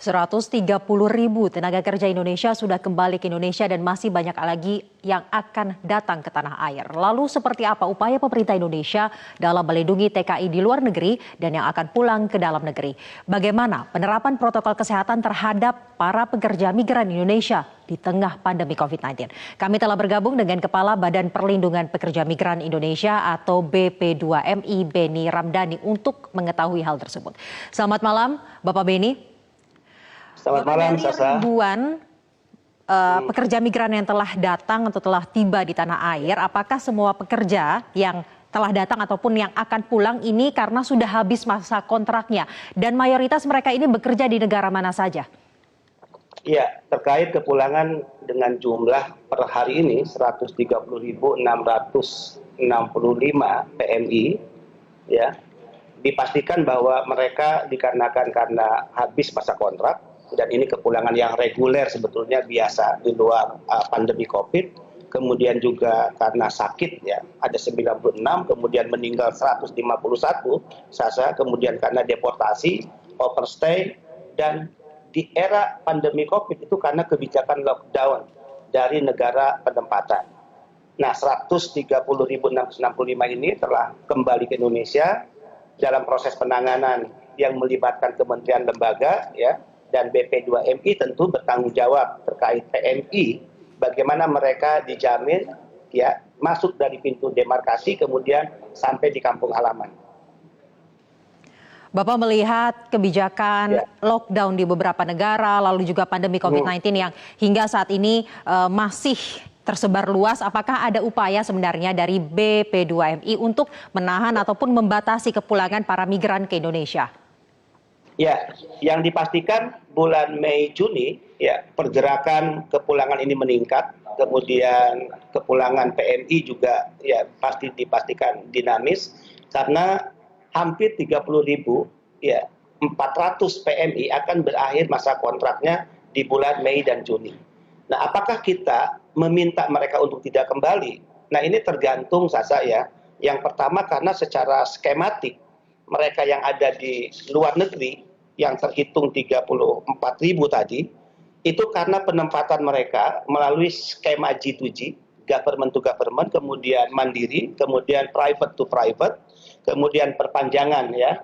130.000 tenaga kerja Indonesia sudah kembali ke Indonesia dan masih banyak lagi yang akan datang ke tanah air. Lalu seperti apa upaya pemerintah Indonesia dalam melindungi TKI di luar negeri dan yang akan pulang ke dalam negeri? Bagaimana penerapan protokol kesehatan terhadap para pekerja migran Indonesia di tengah pandemi COVID-19? Kami telah bergabung dengan Kepala Badan Perlindungan Pekerja Migran Indonesia atau BP2MI Beni Ramdhani untuk mengetahui hal tersebut. Selamat malam Bapak Beni. Selamat malam, Sasa. Ribuan pekerja migran yang telah datang atau telah tiba di tanah air, apakah semua pekerja yang telah datang ataupun yang akan pulang ini karena sudah habis masa kontraknya? Dan mayoritas mereka ini bekerja di negara mana saja? Ya, terkait kepulangan dengan jumlah per hari ini 130.665 PMI, ya, dipastikan bahwa mereka dikarenakan karena habis masa kontrak. Dan ini kepulangan yang reguler sebetulnya biasa di luar pandemi COVID. Kemudian juga karena sakit ya ada 96, kemudian meninggal 151, Sasa, kemudian karena deportasi, overstay, dan di era pandemi COVID itu karena kebijakan lockdown dari negara penempatan. Nah, 130.665 ini telah kembali ke Indonesia dalam proses penanganan yang melibatkan kementerian lembaga ya. Dan BP2MI tentu bertanggung jawab terkait PMI, bagaimana mereka dijamin ya masuk dari pintu demarkasi kemudian sampai di kampung halaman. Bapak melihat kebijakan lockdown di beberapa negara, lalu juga pandemi COVID-19 yang hingga saat ini masih tersebar luas, apakah ada upaya sebenarnya dari BP2MI untuk menahan ataupun membatasi kepulangan para migran ke Indonesia? Ya, yang dipastikan bulan Mei Juni ya pergerakan kepulangan ini meningkat, kemudian kepulangan PMI juga ya pasti dipastikan dinamis karena hampir 30.000 ya 400 PMI akan berakhir masa kontraknya di bulan Mei dan Juni. Nah, apakah kita meminta mereka untuk tidak kembali? Nah, ini tergantung Sasa ya. Yang pertama karena secara skematik mereka yang ada di luar negeri yang terhitung 34.000 tadi, itu karena penempatan mereka melalui skema G2G, government to government, kemudian mandiri, kemudian private to private, kemudian perpanjangan ya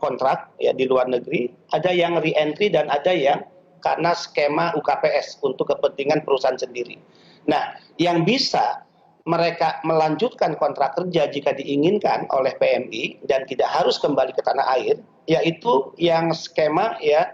kontrak ya di luar negeri, ada yang re-entry dan ada yang karena skema UKPS untuk kepentingan perusahaan sendiri. Nah, yang bisa mereka melanjutkan kontrak kerja jika diinginkan oleh PMI dan tidak harus kembali ke tanah air, yaitu yang skema ya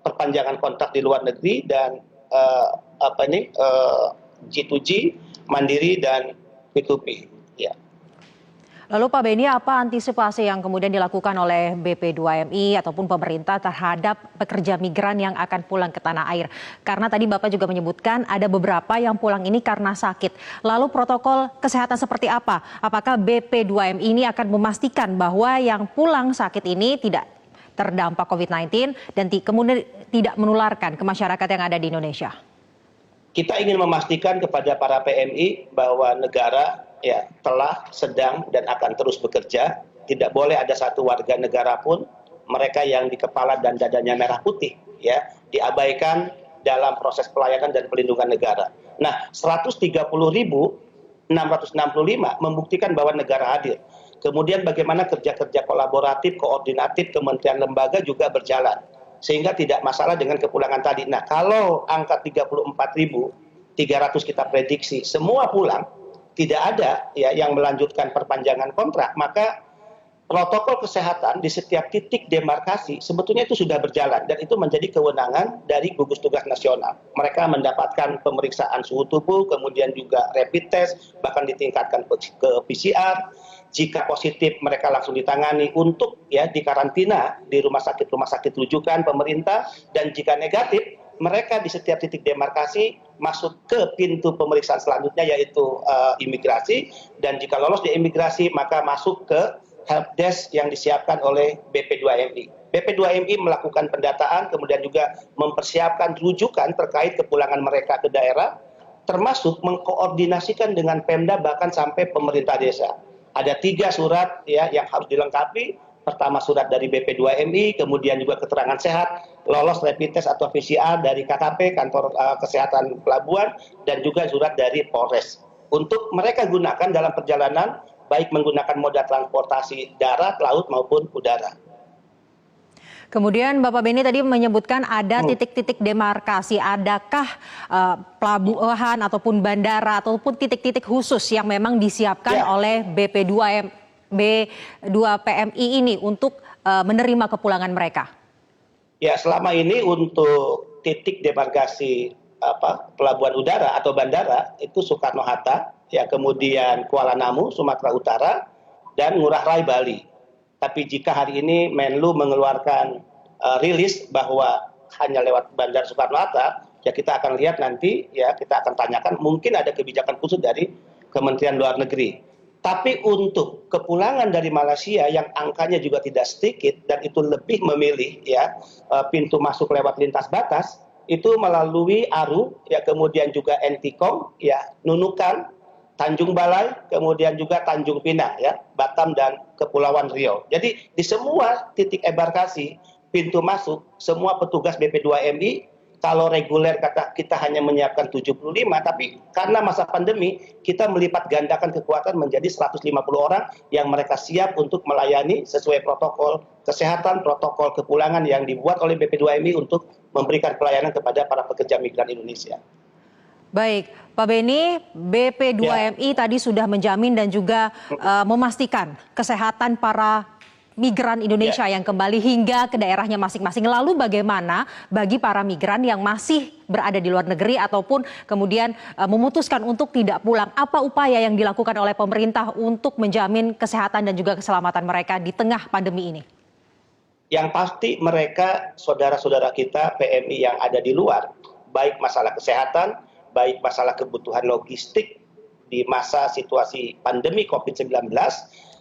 perpanjangan kontrak di luar negeri dan G2G, mandiri dan P2P. Ya. Lalu Pak Beni, apa antisipasi yang kemudian dilakukan oleh BP2MI ataupun pemerintah terhadap pekerja migran yang akan pulang ke tanah air? Karena tadi Bapak juga menyebutkan ada beberapa yang pulang ini karena sakit. Lalu protokol kesehatan seperti apa? Apakah BP2MI ini akan memastikan bahwa yang pulang sakit ini tidak terdampak COVID-19 dan kemudian tidak menularkan ke masyarakat yang ada di Indonesia? Kita ingin memastikan kepada para PMI bahwa negara ya telah, sedang dan akan terus bekerja. Tidak boleh ada satu warga negara pun mereka yang di kepala dan dadanya merah putih ya diabaikan dalam proses pelayanan dan pelindungan negara. Nah, 130.665 membuktikan bahwa negara hadir. Kemudian bagaimana kerja-kerja kolaboratif, koordinatif kementerian lembaga juga berjalan sehingga tidak masalah dengan kepulangan tadi. Nah, kalau angka 34.300 kita prediksi semua pulang, tidak ada ya yang melanjutkan perpanjangan kontrak, maka protokol kesehatan di setiap titik demarkasi sebetulnya itu sudah berjalan dan itu menjadi kewenangan dari gugus tugas nasional. Mereka mendapatkan pemeriksaan suhu tubuh, kemudian juga rapid test, bahkan ditingkatkan ke PCR. Jika positif mereka langsung ditangani untuk ya dikarantina di rumah sakit rujukan pemerintah, dan jika negatif mereka di setiap titik demarkasi masuk ke pintu pemeriksaan selanjutnya yaitu imigrasi, dan jika lolos di imigrasi maka masuk ke helpdesk yang disiapkan oleh BP2MI. BP2MI melakukan pendataan kemudian juga mempersiapkan rujukan terkait kepulangan mereka ke daerah, termasuk mengkoordinasikan dengan Pemda bahkan sampai pemerintah desa. Ada 3 surat ya yang harus dilengkapi pertama surat dari BP2MI, kemudian juga keterangan sehat, lolos rapid test atau PCR dari KKP, kantor kesehatan pelabuhan, dan juga surat dari Polres. Untuk mereka gunakan dalam perjalanan, baik menggunakan moda transportasi darat, laut maupun udara. Kemudian Bapak Beni tadi menyebutkan ada titik-titik demarkasi. Adakah pelabuhan ataupun bandara ataupun titik-titik khusus yang memang disiapkan oleh B2PMI ini untuk menerima kepulangan mereka? Ya, selama ini untuk titik demarkasi pelabuhan udara atau bandara itu Soekarno-Hatta, ya, kemudian Kuala Namu, Sumatera Utara, dan Ngurah Rai, Bali. Tapi jika hari ini Menlu mengeluarkan rilis bahwa hanya lewat Bandara Soekarno-Hatta, ya kita akan lihat nanti, ya kita akan tanyakan, mungkin ada kebijakan khusus dari Kementerian Luar Negeri. Tapi untuk kepulangan dari Malaysia yang angkanya juga tidak sedikit dan itu lebih memilih ya pintu masuk lewat lintas batas itu melalui Aru, ya kemudian juga Entikong, ya Nunukan, Tanjung Balai, kemudian juga Tanjung Pinang, ya, Batam dan Kepulauan Riau. Jadi di semua titik embarkasi pintu masuk, semua petugas BP2MI, kalau reguler kata kita hanya menyiapkan 75, tapi karena masa pandemi kita melipat gandakan kekuatan menjadi 150 orang yang mereka siap untuk melayani sesuai protokol kesehatan, protokol kepulangan yang dibuat oleh BP2MI untuk memberikan pelayanan kepada para pekerja migran Indonesia. Baik, Pak Beni, BP2MI tadi sudah menjamin dan juga memastikan kesehatan para migran Indonesia yang kembali hingga ke daerahnya masing-masing. Lalu bagaimana bagi para migran yang masih berada di luar negeri ataupun kemudian memutuskan untuk tidak pulang? Apa upaya yang dilakukan oleh pemerintah untuk menjamin kesehatan dan juga keselamatan mereka di tengah pandemi ini? Yang pasti mereka, saudara-saudara kita PMI yang ada di luar, baik masalah kesehatan, baik masalah kebutuhan logistik di masa situasi pandemi COVID-19,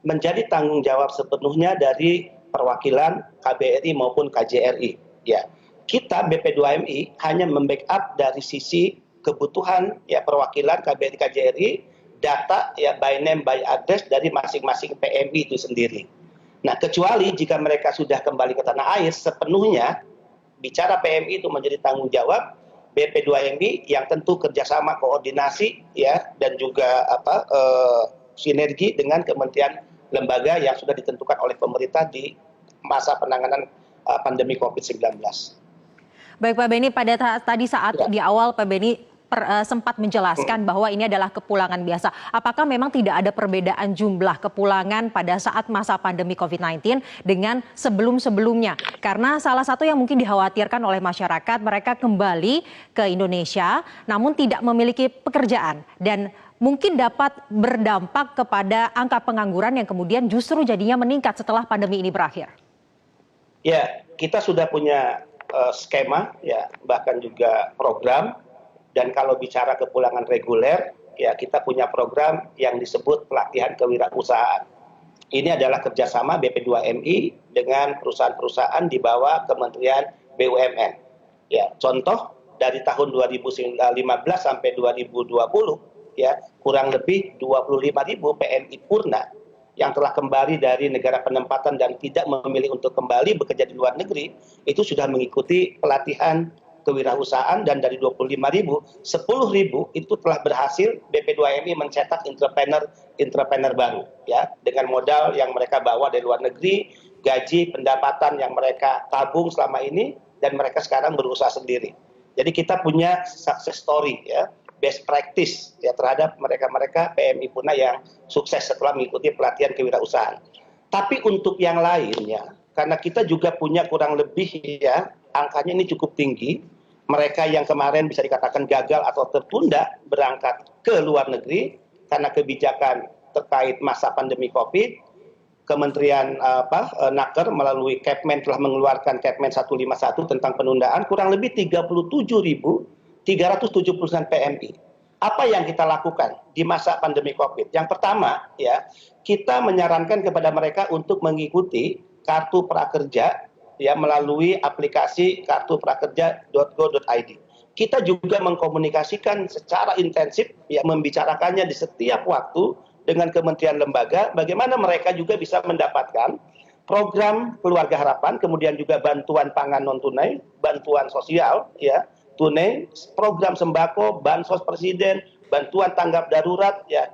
menjadi tanggung jawab sepenuhnya dari perwakilan KBRI maupun KJRI. Ya, kita BP2MI hanya membackup dari sisi kebutuhan ya perwakilan KBRI KJRI, data ya by name by address dari masing-masing PMI itu sendiri. Nah, kecuali jika mereka sudah kembali ke tanah air sepenuhnya, bicara PMI itu menjadi tanggung jawab BP2MI yang tentu kerjasama koordinasi ya dan juga sinergi dengan kementerian lembaga yang sudah ditentukan oleh pemerintah di masa penanganan pandemi COVID-19. Baik Pak Beni, pada tadi saat di awal Pak Beni sempat menjelaskan bahwa ini adalah kepulangan biasa. Apakah memang tidak ada perbedaan jumlah kepulangan pada saat masa pandemi COVID-19 dengan sebelum-sebelumnya? Karena salah satu yang mungkin dikhawatirkan oleh masyarakat, mereka kembali ke Indonesia namun tidak memiliki pekerjaan dan mungkin dapat berdampak kepada angka pengangguran yang kemudian justru jadinya meningkat setelah pandemi ini berakhir. Ya, kita sudah punya skema, ya bahkan juga program. Dan kalau bicara kepulangan reguler, ya kita punya program yang disebut pelatihan kewirausahaan. Ini adalah kerjasama BP2MI dengan perusahaan-perusahaan di bawah Kementerian BUMN. Ya, contoh dari tahun 2015 sampai 2020, ya kurang lebih 25.000 PMI Purna yang telah kembali dari negara penempatan dan tidak memilih untuk kembali bekerja di luar negeri, itu sudah mengikuti pelatihan kewirausahaan dan dari 25.000, 10.000 itu telah berhasil BP2MI mencetak entrepreneur baru ya dengan modal yang mereka bawa dari luar negeri, gaji, pendapatan yang mereka tabung selama ini dan mereka sekarang berusaha sendiri. Jadi kita punya success story ya, best practice ya terhadap mereka-mereka PMI Purna yang sukses setelah mengikuti pelatihan kewirausahaan. Tapi untuk yang lainnya, karena kita juga punya kurang lebih ya angkanya ini cukup tinggi, mereka yang kemarin bisa dikatakan gagal atau tertunda berangkat ke luar negeri karena kebijakan terkait masa pandemi COVID, Kementerian Naker melalui Kepmen telah mengeluarkan Kepmen 151 tentang penundaan kurang lebih 37.379 PMI. Apa yang kita lakukan di masa pandemi COVID? Yang pertama ya, kita menyarankan kepada mereka untuk mengikuti kartu prakerja ya melalui aplikasi kartuprakerja.go.id. Kita juga mengkomunikasikan secara intensif ya membicarakannya di setiap waktu dengan kementerian lembaga bagaimana mereka juga bisa mendapatkan program Keluarga Harapan, kemudian juga bantuan pangan non tunai, bantuan sosial, ya tunai, program sembako, bansos presiden, bantuan tanggap darurat, ya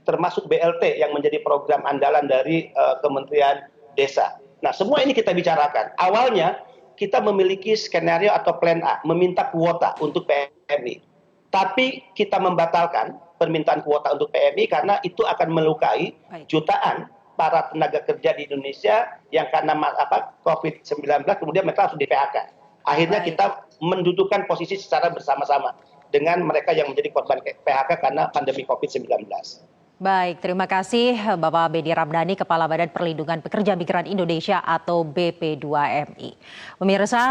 termasuk BLT yang menjadi program andalan dari Kementerian Desa. Nah, semua ini kita bicarakan. Awalnya kita memiliki skenario atau plan A, meminta kuota untuk PMI. Tapi kita membatalkan permintaan kuota untuk PMI karena itu akan melukai jutaan para tenaga kerja di Indonesia yang karena COVID-19 kemudian mereka harus di PHK. Akhirnya kita mendudukan posisi secara bersama-sama dengan mereka yang menjadi korban PHK karena pandemi COVID-19. Baik, terima kasih Bapak Bedi Ramdhani, Kepala Badan Perlindungan Pekerja Migran Indonesia atau BP2MI. Pemirsa,